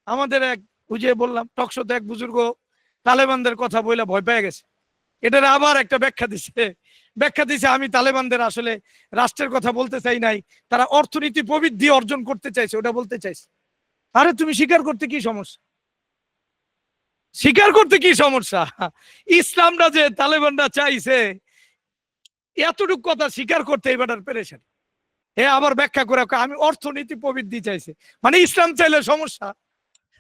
আমাদের এক ওই যে বললাম টকশোতে এক বুজুর্গ তালেবানদের কথা বলে ভয় পেয়ে গেছে, এটার আবার একটা ব্যাখ্যা দিছে আমি তালেবানদের আসলে রাষ্ট্রের কথা বলতে চাই নাই, তারা অর্থনীতি প্রবৃদ্ধি অর্জন করতে চাইছে, ওটা বলতে চাইছে। আরে তুমি স্বীকার করতে কি সমস্যা? স্বীকার করতে কি সমস্যা? ইসলামটা যে তালেবানরা চাইছে এতটুকু কথা স্বীকার করতে এবার পেরেছেন। এ আবার ব্যাখ্যা করে আমি অর্থনীতি প্রবৃদ্ধি চাইছে, মানে ইসলাম চাইলে সমস্যা?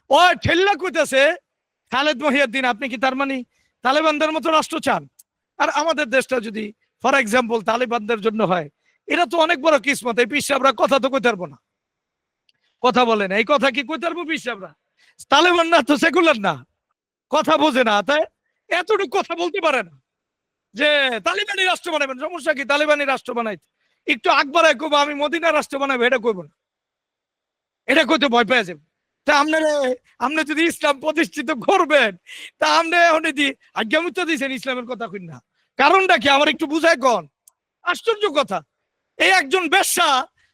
ও ঠেল্লা কইতেছে খালেদ মহিউদ্দিন আপনি কি তার মানে তালেবানদের মতো রাষ্ট্র চান? আর আমাদের দেশটা যদি ফর এক্সাম্পল তালেবানদের জন্য হয়, এটা তো অনেক বড় কিসমত। এই পিসাবরা কথা তো কইতে পারবো না, কথা বলে না, এই কথা কি কইতে পারবো পিসাবরা? তালেবান না তো সেকুলার না, কথা বোঝে না, তাই এতটুকু কথা বলতে পারে না যে তালিবানি রাষ্ট্র বানাবেন। সমস্যা কি তালিবানি রাষ্ট্র বানাইতে? একটু আকবর কইবো আমি মদিনা রাষ্ট্র বানাবো, এটা কইব না, এটা কইতে ভয় পেয়ে যাবে। তা আপনি যদি ইসলাম প্রতিষ্ঠিত করবেন, তা আপনি আজ্ঞামিত দিয়েছেন ইসলামের কথা কই না, কারণটা কি আমার একটু বুঝায় কন। আশ্চর্য কথা, এই একজন বেশ্যা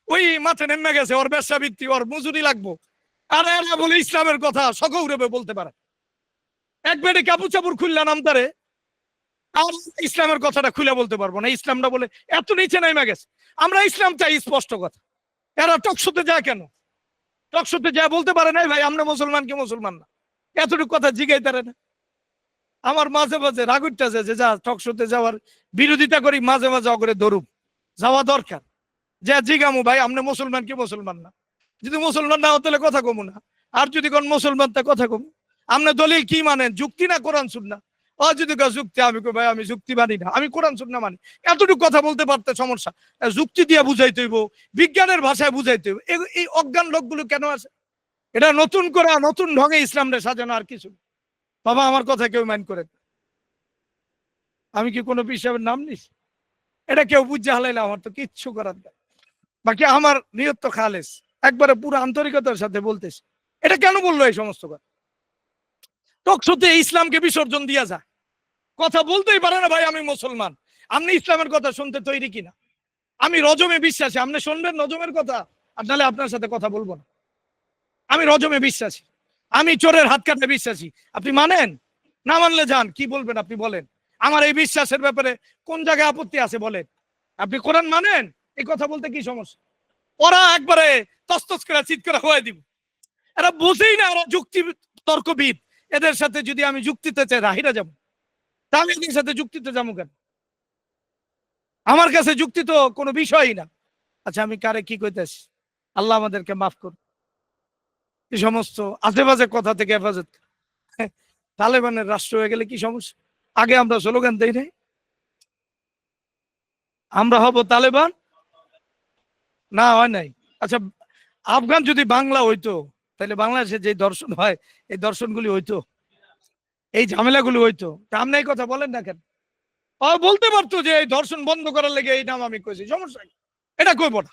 ওই মাঠে নেমে গেছে, ওর বেশ্যা বৃত্তি, ওর মজুরি লাগবো, আর এরা বলে ইসলামের কথা সকৌরবে বলতে পারে। এক বেডে কাপড় চাপড় খুললা নামতারে, আর ইসলামের কথাটা খুলে বলতে পারবো না, ইসলামটা বলে এত নিচে নাইমা গেছে। আমরা ইসলাম চাই স্পষ্ট কথা, এরা টকশোতে যায় কেন? টকশোতে যায় বলতে পারে নাই ভাই আমরা মুসলমান কি মুসলমান না, এতটুকু কথা জিগাই তারে না। আমার মাঝে মাঝে রাগুরটা যে যা টকশোতে যাওয়ার বিরোধিতা করি, মাঝে মাঝে অগরে ধরুম, যাওয়া দরকার, যে জিগামু ভাই আপনি মুসলমান কি মুসলমান না, যদি মুসলমান না হতে কথা কমু না, আর যদি কোন মুসলমান তা কথা কমু। আপনি দলিল কি মানেন, যুক্তি না কোরআন সুন্নাহ? ও যদি যুক্তি, আমি কই ভাই আমি যুক্তি মানি না, আমি কোরআন সুন্নাহ মানি। এতটুকু কথা বলতে পারতে সমস্যা, যুক্তি দিয়ে বুঝাইতে হইব, বিজ্ঞানের ভাষায় বুঝাইতে হইব। এই অজ্ঞান লোকগুলো কেন আছে? এটা নতুন করে নতুন ঢঙে ইসলামরে সাজানো, আর কিছু। বাবা আমার কথা কেউ মাইন্ড করে, আমি কি কোনো পিসাবের নাম নিস? এটা কেউ বুঝে হালাইলে আমার তো কিচ্ছু করার নাই। বাকি আমার নিয়ত তো খালেস, একবারে পুরো আন্তরিকতার সাথে বলতেছে। এটা কেন বললো এই সমস্ত কথা? টকশোতে ইসলামকে বিসর্জন দিয়া যায়, কথা বলতেই পারে না ভাই আমি মুসলমান। আপনি ইসলামের কথা শুনতে তৈরি কিনা? আমি রজমে বিশ্বাসী, আপনি শুনবেন রজমের কথা, আর নাহলে আপনার সাথে কথা বলবো না। আমি রজমে বিশ্বাসী, আমি চোরের হাত কাটে বিশ্বাসী, আপনি মানেন? না মানলে যান, কি বলবেন আপনি বলেন। আমার এই বিশ্বাসের ব্যাপারে কোন জায়গায় আপত্তি আছে বলেন? আপনি কোরআন মানেন, এই কথা বলতে কি সমস্যা? ওরা একবারে তস্তস করে চিৎ করে হয়ে দিব, এরা বুঝেই না, ওরা যুক্তি তর্কবিদ। এদের সাথে যদি আমি যুক্তিতে চাই রাহিরা যাবো, তাহলে এদের সাথে যুক্তিতে যাবো কেন? আমার কাছে যুক্তি তো কোনো বিষয়ই না। আচ্ছা আমি কারে কি কইতেছি, আল্লাহ আমাদেরকে মাফ করুন। এই সমস্ত আজেবাজে কথা থেকে হেফাজত। তালেবানের রাষ্ট্র হয়ে গেলে কি সমস্যা? আগে আমরা স্লোগান দেই নাই, আমরা হব তালেবান, না হয় নাই। আচ্ছা আফগান যদি বাংলা হইতো, তাহলে বাংলাদেশে যে দর্শন হয় এই দর্শনগুলি হইতো, এই ঝামেলাগুলি হইতো। আপনি এই কথা বলেন না কেন? বলতে পারতো যে এই দর্শন বন্ধ করার লেগে এই নাম আমি কইছি, সমস্যা এটা কইব না।